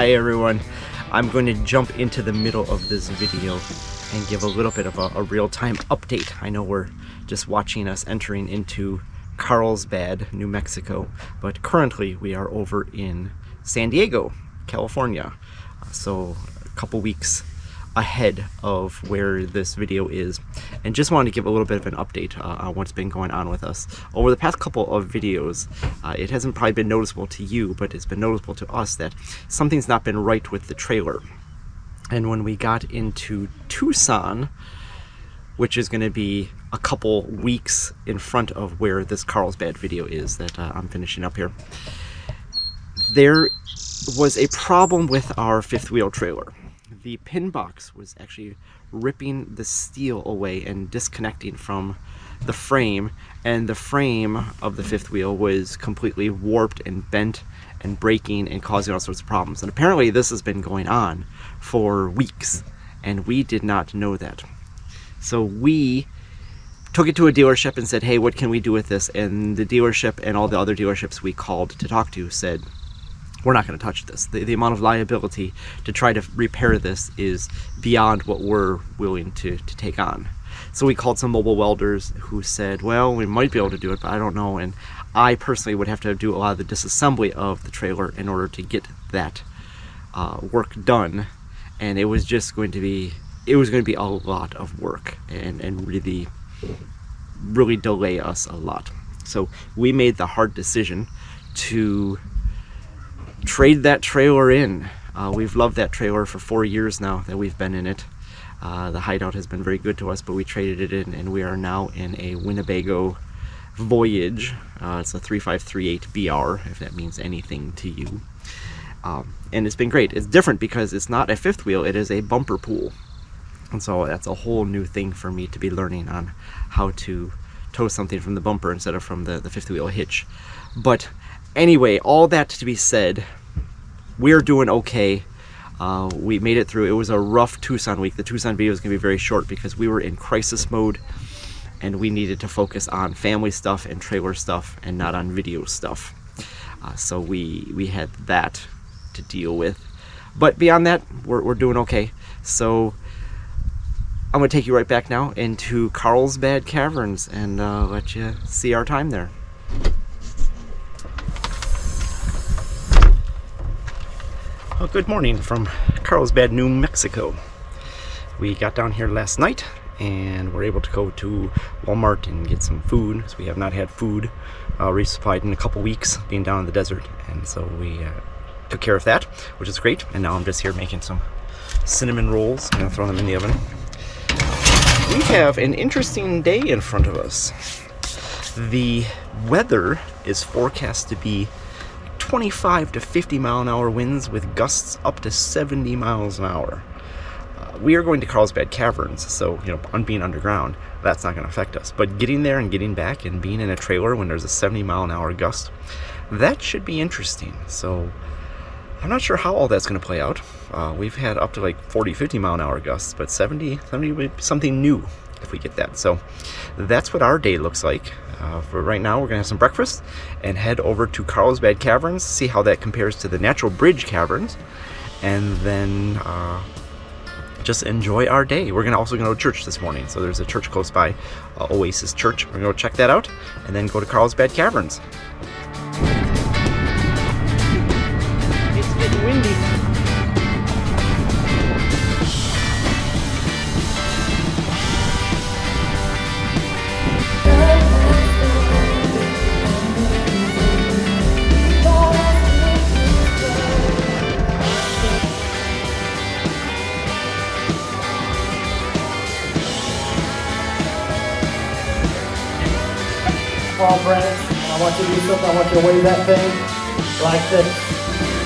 Hi everyone. I'm going to jump into the middle of this video and give a little bit of a real-time update. I know we're just watching us entering into Carlsbad, New Mexico, but currently we are over in San Diego, California. So a couple weeks ahead of where this video is, and just wanted to give a little bit of an update on what's been going on with us over the past couple of videos. It hasn't probably been noticeable to you, but it's been noticeable to us that something's not been right with the trailer. And when we got into Tucson, which is going to be a couple weeks in front of where this Carlsbad video is that I'm finishing up here, there was a problem with our fifth wheel trailer. The pin box was actually ripping the steel away and disconnecting from the frame, and the frame of the fifth wheel was completely warped and bent and breaking and causing all sorts of problems. And apparently this has been going on for weeks, and we did not know that. So we took it to a dealership and said, hey, what can we do with this? And the dealership and all the other dealerships we called to talk to said, we're not going to touch this. The amount of liability to try to repair this is beyond what we're willing to take on. So we called some mobile welders who said, well, we might be able to do it, but I don't know. And I personally would have to do a lot of the disassembly of the trailer in order to get that work done. And it was just going to be, a lot of work and really delay us a lot. So we made the hard decision to trade that trailer in. We've loved that trailer for 4 years now that we've been in it. The hideout has been very good to us, but we traded it in, and we are now in a Winnebago Voyage. It's a 3538 BR, if that means anything to you. And it's been great. It's different because it's not a fifth wheel, it is a bumper pull. And so that's a whole new thing for me to be learning on how to tow something from the bumper instead of from the fifth wheel hitch. But anyway, all that to be said, we're doing okay. We made it through. It was a rough Tucson week. The Tucson video is going to be very short because we were in crisis mode and we needed to focus on family stuff and trailer stuff and not on video stuff. So we had that to deal with. But beyond that, we're doing okay. So I'm going to take you right back now into Carlsbad Caverns and let you see our time there. Well, good morning from Carlsbad, New Mexico. We got down here last night and we're able to go to Walmart and get some food, because we have not had food resupplied in a couple weeks being down in the desert. And so we took care of that, which is great. And now I'm just here making some cinnamon rolls. I'm gonna throw them in the oven. We have an interesting day in front of us. The weather is forecast to be 25 to 50 mile an hour winds with gusts up to 70 miles an hour. We are going to Carlsbad Caverns, so on being underground, that's not going to affect us. But getting there and getting back and being in a trailer when there's a 70 mile an hour gust, that should be interesting. So I'm not sure how all that's going to play out. We've had up to like 40, 50 mile an hour gusts, but 70 would be something new if we get that. So that's what our day looks like. For right now, we're going to have some breakfast and head over to Carlsbad Caverns, see how that compares to the Natural Bridge Caverns, and then just enjoy our day. We're also going to go to church this morning. So there's a church close by, Oasis Church. We're going to go check that out and then go to Carlsbad Caverns. It's getting windy. Well, Brandon, I want you to do something. I want you to wave that thing like this.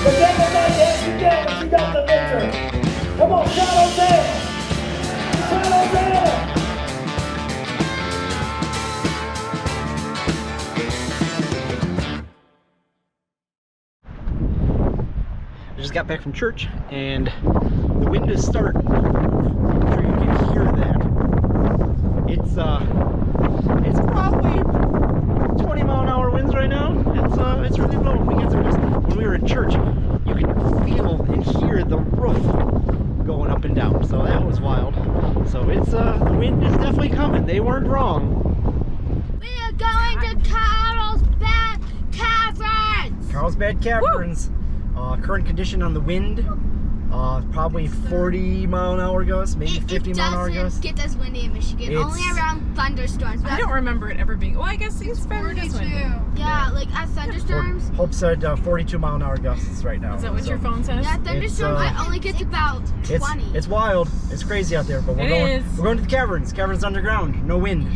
The devil's not dead. You get it. You got the victory. Come on, shout Hosanna. Shout Hosanna. I just got back from church and the wind is starting. I'm sure you can hear that. It's probably 20 mile an hour winds right now. It's really blowing. When we were in church, you could feel and weren't wrong. We are going to Carlsbad Caverns. Carlsbad Caverns. Current condition on the wind. Probably 40 mile an hour gusts, maybe 50 mile an hour gusts. It doesn't get as windy in Michigan. Only around thunderstorms. I don't remember it ever being. Well, I guess it's better this windy. Yeah, like at thunderstorms. Hope said 42 mile an hour gusts right now. Is that what your phone says? Yeah, thunderstorms it only gets about 20. It's wild. It's crazy out there, but we're going to the caverns. Caverns underground, no wind.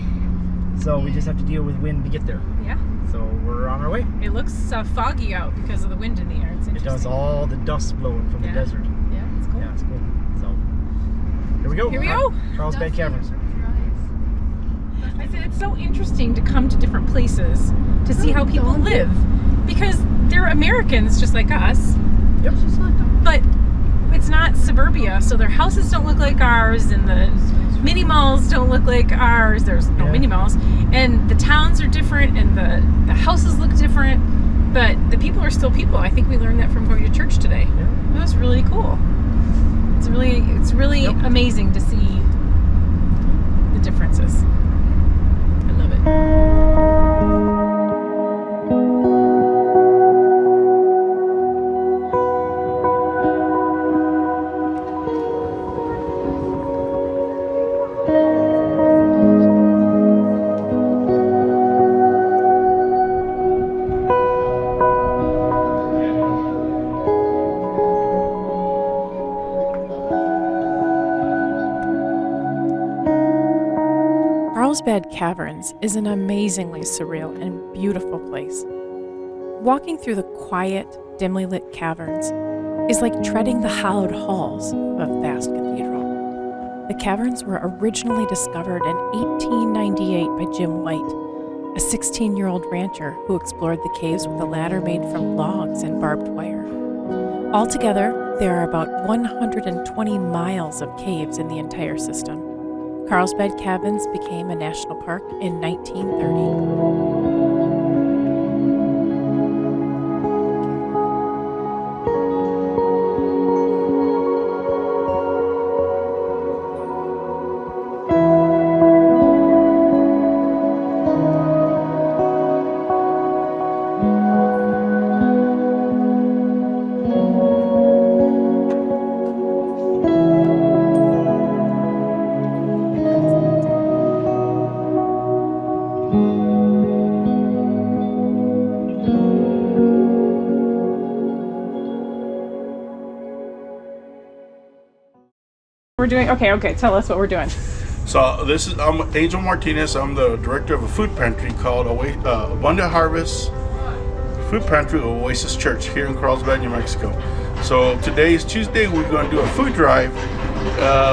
So we just have to deal with wind to get there. Yeah. So we're on our way. It looks foggy out because of the wind in the air. It's interesting. It does, all the dust blowing from the desert. Yeah, it's cool. Yeah, it's cool. So here we go. Here we go. Carlsbad Caverns. I said it's so interesting to come to different places to see how people live because they're Americans just like us. Yep. But it's not suburbia, so their houses don't look like ours, and the mini malls don't look like ours. There's no mini malls, and the towns are different, and the houses look different. But the people are still people. I think we learned that from going to church today. Yeah. It was really cool. It's really amazing to see the differences. I love it. Carlsbad Caverns is an amazingly surreal and beautiful place. Walking through the quiet, dimly lit caverns is like treading the hallowed halls of a vast cathedral. The caverns were originally discovered in 1898 by Jim White, a 16-year-old rancher who explored the caves with a ladder made from logs and barbed wire. Altogether, there are about 120 miles of caves in the entire system. Carlsbad Caverns became a national park in 1930. We're doing okay. Tell us what we're doing. So I'm Angel Martinez. I'm the director of a food pantry called Abundant Harvest Food Pantry of Oasis Church here in Carlsbad, New Mexico. So today is Tuesday. We're going to do a food drive.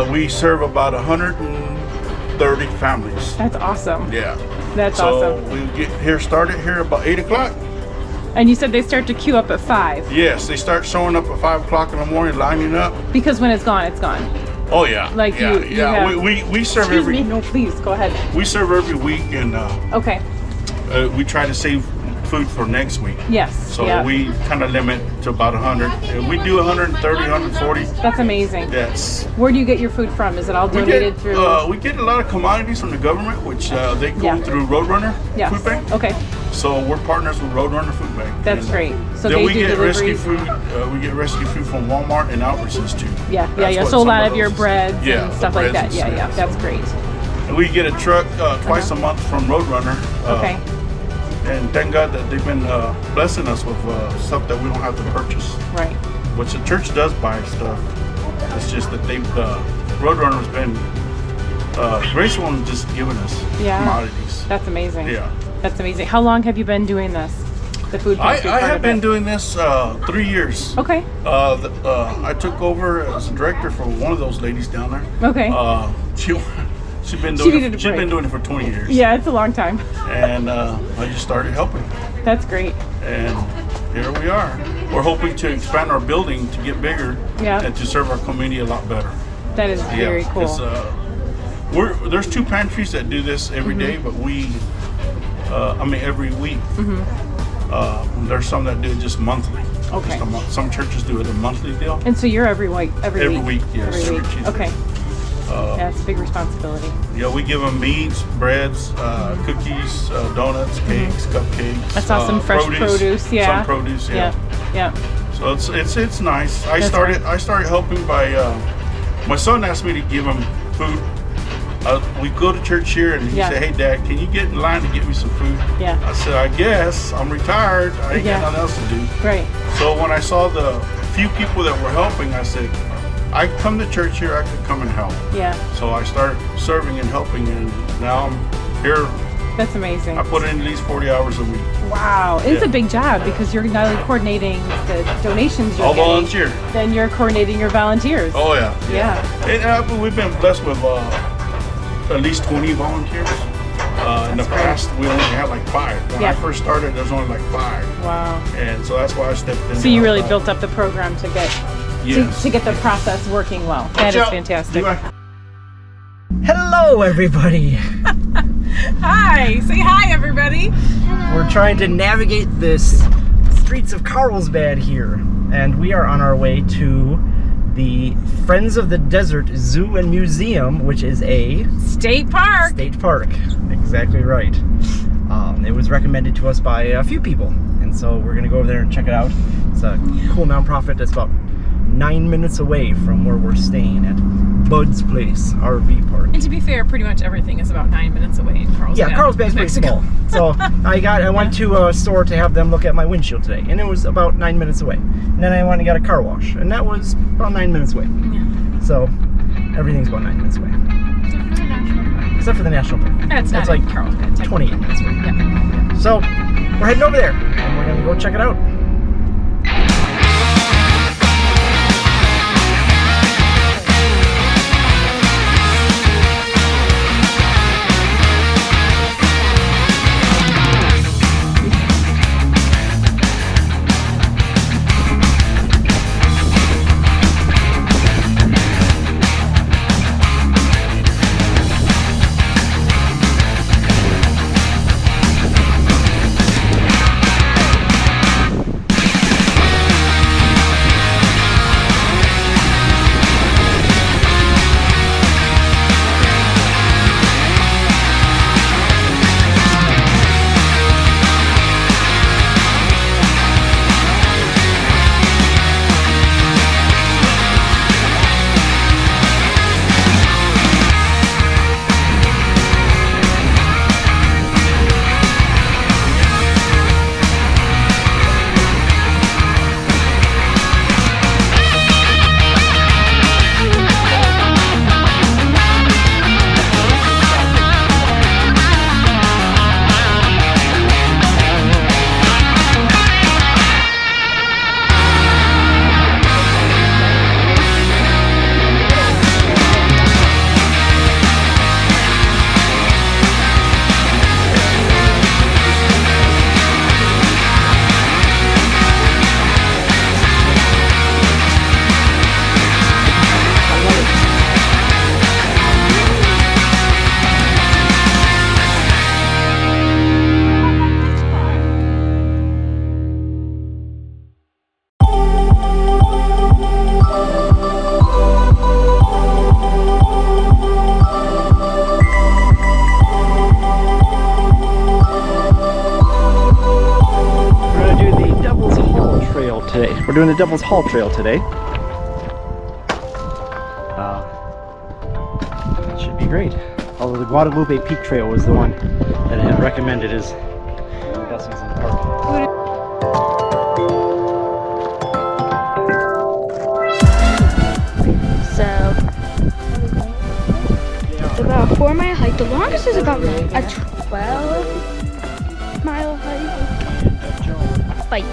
We serve about 130 families. That's awesome. Yeah. That's awesome. So we get here started here about 8 o'clock. And you said they start to queue up at 5. Yes, they start showing up at 5 o'clock in the morning, lining up. Because when it's gone, it's gone. Oh yeah. Like yeah, you yeah. have... We serve Excuse every. me. No, please go ahead. We serve every week, and Okay. we try to save food for next week. Yes. So yeah. we kind of limit to about 100. And we do 130, 140. That's amazing. Yes. Where do you get your food from? Is it all donated through? We get a lot of commodities from the government, which they go through Roadrunner Food Bank. Okay. So we're partners with Roadrunner Food Bank. That's great. So then they we do get deliveries. rescue food. We get rescue food from Walmart and Albertsons too. Yeah. That's what So a some lot of your those- breads yeah, and stuff the like that. breads and Yeah. stuff. That's great. And we get a truck twice a month from Roadrunner. Okay. And thank God that they've been blessing us with stuff that we don't have to purchase. Right. Which the church does buy stuff. It's just that they've Roadrunner's been graceful in just giving us commodities. That's amazing. Yeah. That's amazing. How long have you been doing this? The food pantry I part have of been it? doing this 3 years. Okay. I took over as a director for one of those ladies down there. Okay. She's been She doing needed a she's been break. doing it for 20 years. Yeah, it's a long time. And I just started helping. That's great. And here we are. We're hoping to expand our building to get bigger and to serve our community a lot better. That is very cool. It's, there's 2 pantries that do this every day, but we, every week. There's some that do it just monthly. Okay. Some churches do it a monthly deal. And so you're every week. Every week, yes. Every week. Tuesday. Okay. Yeah, it's a big responsibility. Yeah, we give them meats, breads, cookies, donuts, cakes, cupcakes. I saw some fresh produce. Yeah. Some produce. Yeah. Yeah. So it's nice. I That's started helping by my son asked me to give him food. We go to church here and he said, "Hey Dad, can you get in line to get me some food?" Yeah. I said, "I guess I'm retired. I ain't got nothing else to do." Right. So when I saw the few people that were helping, I said, "I come to church here. I could come and help." Yeah. So I started serving and helping, and now I'm here. That's amazing. I put in at least 40 hours a week. Wow, it's a big job because you're not only coordinating the donations you're All getting, volunteer. then you're coordinating your volunteers. Oh yeah. Yeah. And we've been blessed with at least 20 volunteers. In the past, we only had like 5. When I first started, there was only like 5. Wow. And so that's why I stepped in. So you really built up the program to get to get the process working well. That is fantastic. Hello, everybody. Hi, say hi, everybody. We're trying to navigate this streets of Carlsbad here, and we are on our way to the Friends of the Desert Zoo and Museum, which is a State park. State park. Exactly right. It was recommended to us by a few people, and so we're gonna go over there and check it out. It's a cool nonprofit that's about 9 minutes away from where we're staying at Bud's Place RV Park. And to be fair, pretty much everything is about 9 minutes away in Carlsbad. Yeah, Carlsbad's pretty small. So I went to a store to have them look at my windshield today, and it was about 9 minutes away. And then I went and got a car wash, and that was about 9 minutes away. Yeah. So everything's about 9 minutes away. Except for the national park. That's not like Carlsbad. 28 minutes away. Yeah. So we're heading over there, and we're gonna go check it out. We're doing the Devil's Hall Trail today. It should be great. Although the Guadalupe Peak Trail was the one that I had recommended as the best ones in the park. So it's about a 4-mile hike. The longest is about a 12-mile hike. Bye.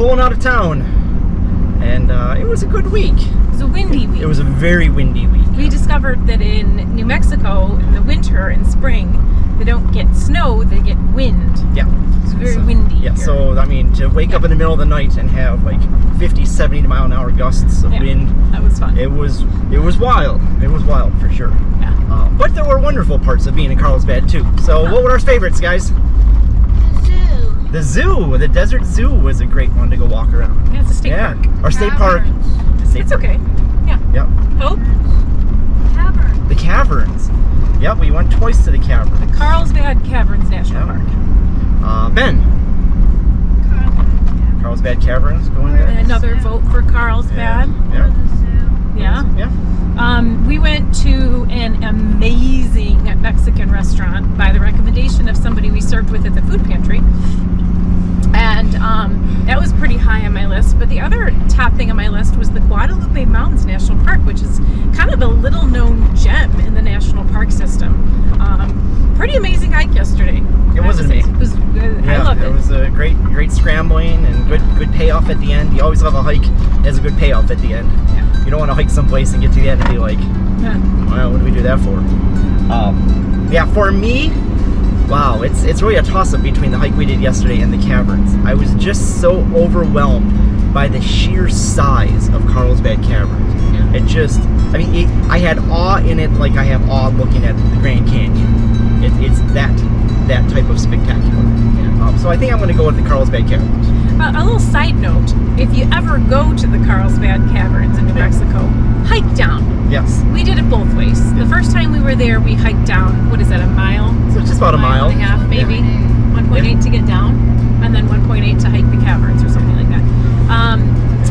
pulling out of town, and it was a good week. It was a windy week. It was a very windy week. We discovered that in New Mexico, in the winter and spring, they don't get snow, they get wind. Yeah. It's very windy. Yeah, here. so I mean, to wake up in the middle of the night and have like 50, 70 mile an hour gusts of wind, that was fun. it was wild. It was wild for sure. Yeah. But there were wonderful parts of being in Carlsbad too. So what were our favorites, guys? The zoo. The desert zoo was a great one to go walk around. Yeah, it's a state park. Our state park. It's okay. Yeah. Yep. Hope? The caverns. Yep, we went twice to the caverns. Carlsbad Caverns National Park. Ben. Carlsbad Caverns going there. Another vote for Carlsbad. Yeah. Yeah. We went to an amazing Mexican restaurant by the recommendation of somebody we served with at the food pantry. And that was pretty high on my list. But the other top thing on my list was the Guadalupe Mountains National Park, which is kind of a little known gem in the national park system. Pretty amazing hike yesterday. It was amazing. It was good. Yeah, I loved it. It was a great scrambling and good payoff at the end. You always love a hike that has a good payoff at the end. Yeah. You don't want to hike someplace and get to the end and be like, well, what did we do that for? Yeah, for me, wow, it's really a toss-up between the hike we did yesterday and the caverns. I was just so overwhelmed by the sheer size of Carlsbad Caverns. Yeah. It just, I mean, I had awe in it like I have awe looking at the Grand Canyon. It's that type of spectacular. Yeah. So I think I'm going to go with the Carlsbad Caverns. A little side note, if you ever go to the Carlsbad Caverns in New Mexico, hike down. Yes. We did it both ways. The first time we were there, we hiked down, what is that, a mile? So it's just about a mile. And a half, maybe. Yeah. 1.8 to get down, and then 1.8 to hike the caverns or something like that.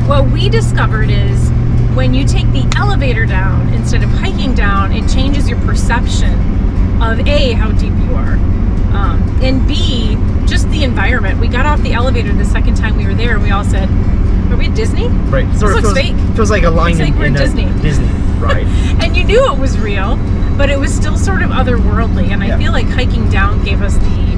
What we discovered is when you take the elevator down, instead of hiking down, it changes your perception of A, how deep you are, and B, just the environment. We got off the elevator the second time we were there, and we all said, are we at Disney? Right. This looks fake. Feels like a line Looks like we're in at Disney. Disney ride. And you knew it was real, but it was still sort of otherworldly, and I feel like hiking down gave us the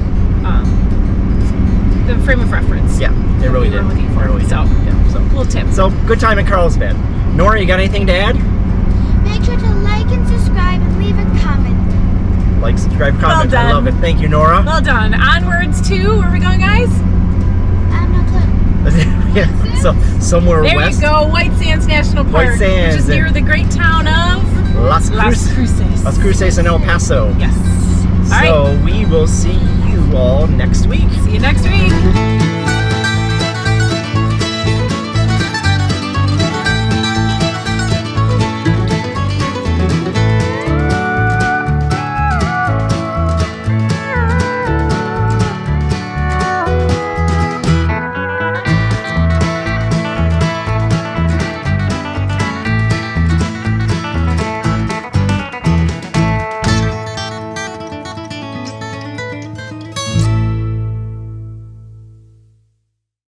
frame of reference. Yeah, it really we were did. looking for. It really So, did. Yeah, so little tip. So good time in Carlsbad. Nora, you got anything to add? Make sure to like and subscribe and leave a comment. Like, subscribe, comment. Well done. I love it. Thank you, Nora. Well done. Onwards to, where are we going, guys? I'm not clear. Yeah, so somewhere There west. you go, White Sands National Park, White Sands. which is near the great town of Las Cruces. Las Cruces in El Paso. Yes. All right. So we will see you all next week. See you next week.